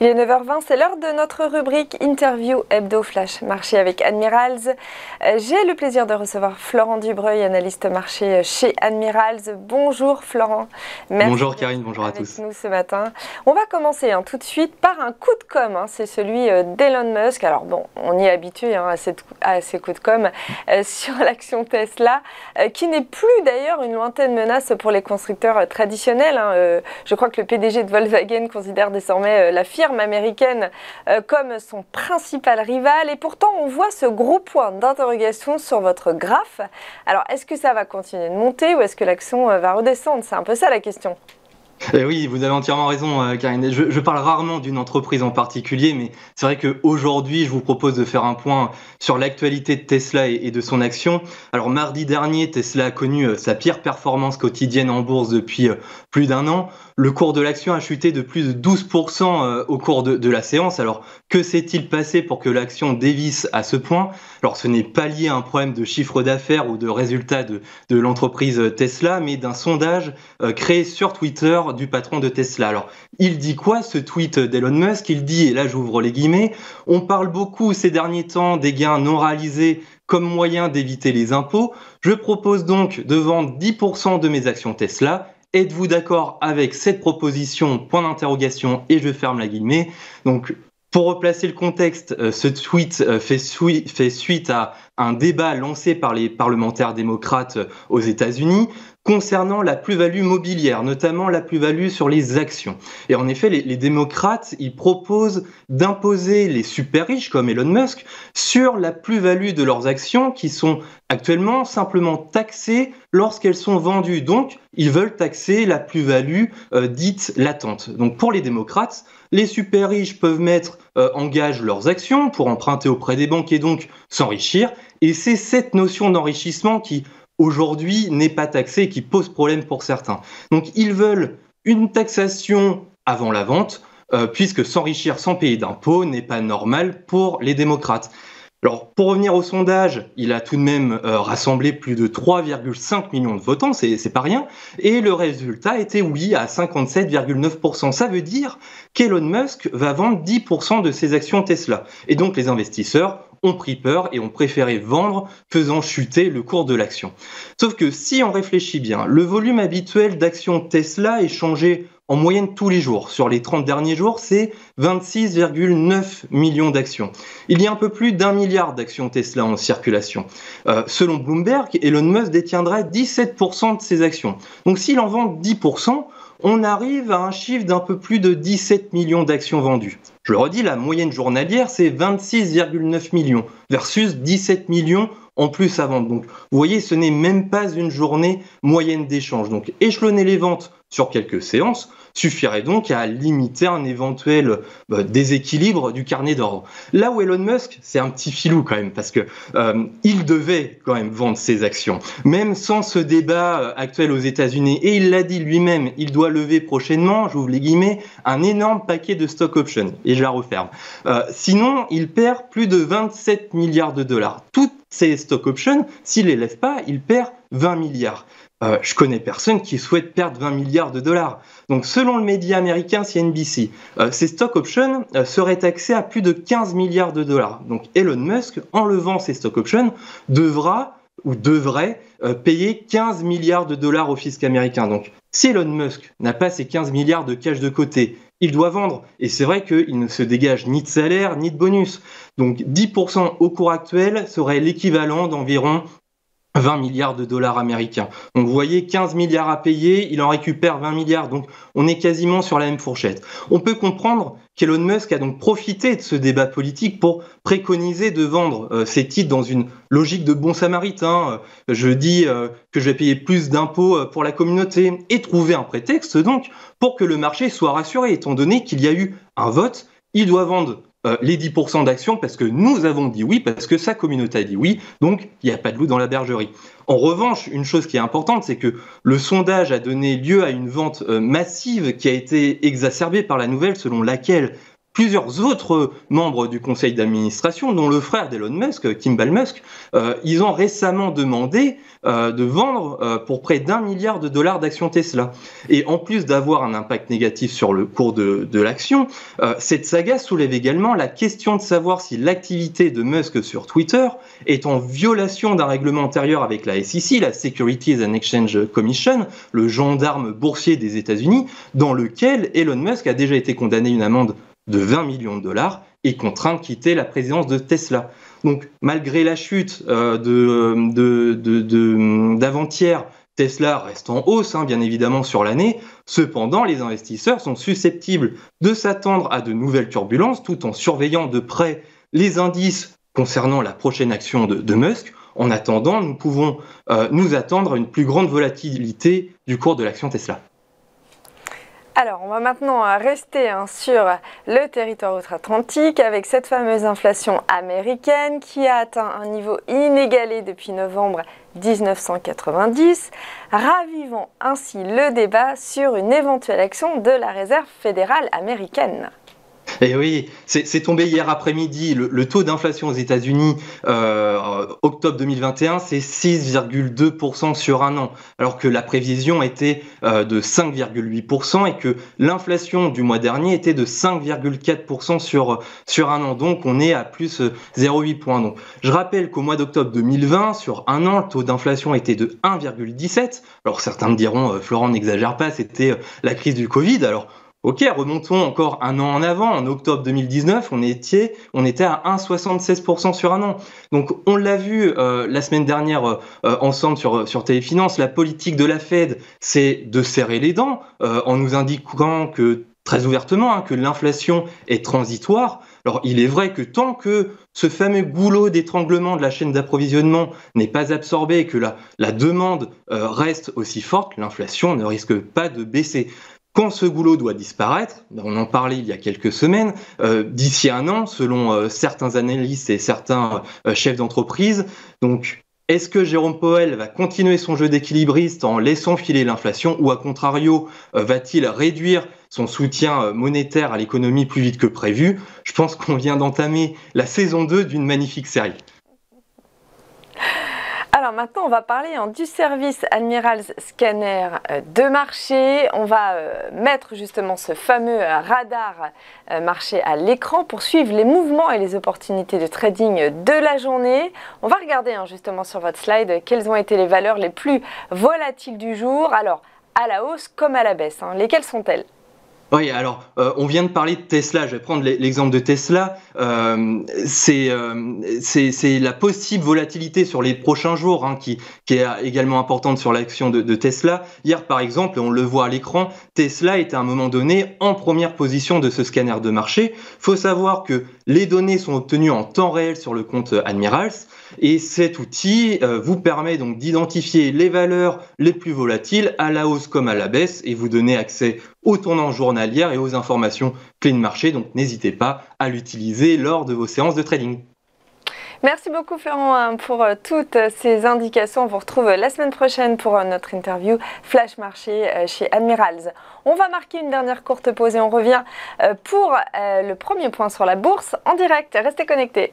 Il est 9h20, c'est l'heure de notre rubrique Interview Hebdo Flash Marché avec Admirals. J'ai le plaisir de recevoir Florent Dubreuil, analyste marché chez Admirals. Bonjour Florent. Merci bonjour Karine, bonjour à tous. Avec nous ce matin. On va commencer tout de suite par un coup de com', c'est celui d'Elon Musk. Alors bon, on y est habitué à ces coups de com' sur l'action Tesla, qui n'est plus d'ailleurs une lointaine menace pour les constructeurs traditionnels. Je crois que le PDG de Volkswagen considère désormais la firme américaine comme son principal rival, et pourtant on voit ce gros point d'interrogation sur votre graphe. Alors est-ce que ça va continuer de monter ou est-ce que l'action va redescendre? C'est un peu ça la question. Oui, vous avez entièrement raison, Karine. Je parle rarement d'une entreprise en particulier, mais c'est vrai qu'aujourd'hui, je vous propose de faire un point sur l'actualité de Tesla et de son action. Alors, mardi dernier, Tesla a connu sa pire performance quotidienne en bourse depuis plus d'un an. Le cours de l'action a chuté de plus de 12% au cours de la séance. Alors, que s'est-il passé pour que l'action dévisse à ce point? Alors, ce n'est pas lié à un problème de chiffre d'affaires ou de résultats de l'entreprise Tesla, mais d'un sondage créé sur Twitter du patron de Tesla. Alors, il dit quoi, ce tweet d'Elon Musk? Il dit, et là j'ouvre les guillemets, « On parle beaucoup ces derniers temps des gains non réalisés comme moyen d'éviter les impôts. Je propose donc de vendre 10% de mes actions Tesla. Êtes-vous d'accord avec cette proposition? Point d'interrogation, et je ferme la guillemets. » Donc, pour replacer le contexte, ce tweet fait suite à un débat lancé par les parlementaires démocrates aux États-Unis concernant la plus-value mobilière, notamment la plus-value sur les actions. Et en effet, les démocrates, ils proposent d'imposer les super riches, comme Elon Musk, sur la plus-value de leurs actions qui sont actuellement simplement taxées lorsqu'elles sont vendues. Donc, ils veulent taxer la plus-value dite latente. Donc, pour les démocrates, les super riches peuvent mettre en gage leurs actions pour emprunter auprès des banques et donc s'enrichir. Et c'est cette notion d'enrichissement qui, aujourd'hui, n'est pas taxée et qui pose problème pour certains. Donc, ils veulent une taxation avant la vente, puisque s'enrichir sans payer d'impôts n'est pas normal pour les démocrates. Alors, pour revenir au sondage, il a tout de même rassemblé plus de 3,5 millions de votants, c'est pas rien, et le résultat était oui à 57,9%. Ça veut dire qu'Elon Musk va vendre 10% de ses actions Tesla. Et donc les investisseurs ont pris peur et ont préféré vendre, faisant chuter le cours de l'action. Sauf que si on réfléchit bien, le volume habituel d'actions Tesla est changé en moyenne tous les jours. Sur les 30 derniers jours, c'est 26,9 millions d'actions. Il y a un peu plus d'1 milliard d'actions Tesla en circulation. Selon Bloomberg, Elon Musk détiendrait 17% de ses actions. Donc s'il en vend 10%, on arrive à un chiffre d'un peu plus de 17 millions d'actions vendues. Je le redis, la moyenne journalière, c'est 26,9 millions versus 17 millions en plus à vendre. Donc, vous voyez, ce n'est même pas une journée moyenne d'échange. Donc, échelonner les ventes sur quelques séances suffirait donc à limiter un éventuel déséquilibre du carnet d'ordre. Là où Elon Musk, c'est un petit filou quand même, parce que il devait quand même vendre ses actions, même sans ce débat actuel aux États-Unis. Et il l'a dit lui-même, il doit lever prochainement, j'ouvre les guillemets, un énorme paquet de stock options. Et je la referme. Sinon, il perd plus de 27 milliards de dollars. Toutes ces stock options, s'il les lève pas, il perd 20 milliards. Je connais personne qui souhaite perdre 20 milliards de dollars. Donc, selon le média américain CNBC, ces stock options seraient taxés à plus de 15 milliards de dollars. Donc, Elon Musk, en levant ces stock options, devrait payer 15 milliards de dollars au fisc américain. Donc, si Elon Musk n'a pas ces 15 milliards de cash de côté, il doit vendre. Et c'est vrai qu'il ne se dégage ni de salaire, ni de bonus. Donc, 10% au cours actuel serait l'équivalent d'environ 20 milliards de dollars américains. Donc vous voyez, 15 milliards à payer, il en récupère 20 milliards, donc on est quasiment sur la même fourchette. On peut comprendre qu'Elon Musk a donc profité de ce débat politique pour préconiser de vendre ses titres dans une logique de bon samaritain. Je dis que je vais payer plus d'impôts pour la communauté et trouver un prétexte donc pour que le marché soit rassuré, étant donné qu'il y a eu un vote, il doit vendre les 10% d'actions parce que nous avons dit oui, parce que sa communauté a dit oui, donc il n'y a pas de loup dans la bergerie. En revanche, une chose qui est importante, c'est que le sondage a donné lieu à une vente massive qui a été exacerbée par la nouvelle selon laquelle plusieurs autres membres du conseil d'administration, dont le frère d'Elon Musk, Kimball Musk, ils ont récemment demandé de vendre pour près d'1 milliard de dollars d'actions Tesla. Et en plus d'avoir un impact négatif sur le cours de l'action, cette saga soulève également la question de savoir si l'activité de Musk sur Twitter est en violation d'un règlement antérieur avec la SEC, la Securities and Exchange Commission, le gendarme boursier des États-Unis, dans lequel Elon Musk a déjà été condamné à une amende de 20 millions de dollars et contraint de quitter la présidence de Tesla. Donc, malgré la chute d'avant-hier, Tesla reste en hausse, bien évidemment, sur l'année. Cependant, les investisseurs sont susceptibles de s'attendre à de nouvelles turbulences tout en surveillant de près les indices concernant la prochaine action de Musk. En attendant, nous pouvons nous attendre à une plus grande volatilité du cours de l'action Tesla. Alors, on va maintenant rester sur le territoire outre-Atlantique avec cette fameuse inflation américaine qui a atteint un niveau inégalé depuis novembre 1990, ravivant ainsi le débat sur une éventuelle action de la Réserve fédérale américaine. Et oui, c'est tombé hier après-midi. Le taux d'inflation aux États-Unis, octobre 2021, c'est 6,2% sur un an, alors que la prévision était de 5,8% et que l'inflation du mois dernier était de 5,4% sur un an. Donc, on est à plus 0,8 points. Donc, je rappelle qu'au mois d'octobre 2020, sur un an, le taux d'inflation était de 1,17. Alors, certains me diront, Florent, n'exagère pas, c'était la crise du Covid. Alors, ok, remontons encore un an en avant. En octobre 2019, on était à 1,76% sur un an. Donc, on l'a vu la semaine dernière ensemble sur Téléfinance, la politique de la Fed, c'est de serrer les dents en nous indiquant que très ouvertement que l'inflation est transitoire. Alors, il est vrai que tant que ce fameux goulot d'étranglement de la chaîne d'approvisionnement n'est pas absorbé et que la demande reste aussi forte, l'inflation ne risque pas de baisser. Quand ce goulot doit disparaître, on en parlait il y a quelques semaines, d'ici un an, selon certains analystes et certains chefs d'entreprise. Donc, est-ce que Jérôme Powell va continuer son jeu d'équilibriste en laissant filer l'inflation ou, à contrario, va-t-il réduire son soutien monétaire à l'économie plus vite que prévu? Je pense qu'on vient d'entamer la saison 2 d'une magnifique série. Alors maintenant, on va parler du service Admirals Scanner de marché. On va mettre justement ce fameux radar marché à l'écran pour suivre les mouvements et les opportunités de trading de la journée. On va regarder justement sur votre slide quelles ont été les valeurs les plus volatiles du jour. Alors, à la hausse comme à la baisse. Lesquelles sont-elles ? Oui, alors on vient de parler de Tesla. Je vais prendre l'exemple de Tesla. C'est la possible volatilité sur les prochains jours qui est également importante sur l'action de Tesla. Hier, par exemple, on le voit à l'écran, Tesla était à un moment donné en première position de ce scanner de marché. Faut savoir que les données sont obtenues en temps réel sur le compte Admirals et cet outil vous permet donc d'identifier les valeurs les plus volatiles à la hausse comme à la baisse et vous donner accès aux tendances journalières et aux informations clés de marché. Donc, n'hésitez pas à l'utiliser lors de vos séances de trading. Merci beaucoup Florent pour toutes ces indications. On vous retrouve la semaine prochaine pour notre interview Flash Marché chez Admirals. On va marquer une dernière courte pause et on revient pour le premier point sur la bourse en direct. Restez connectés.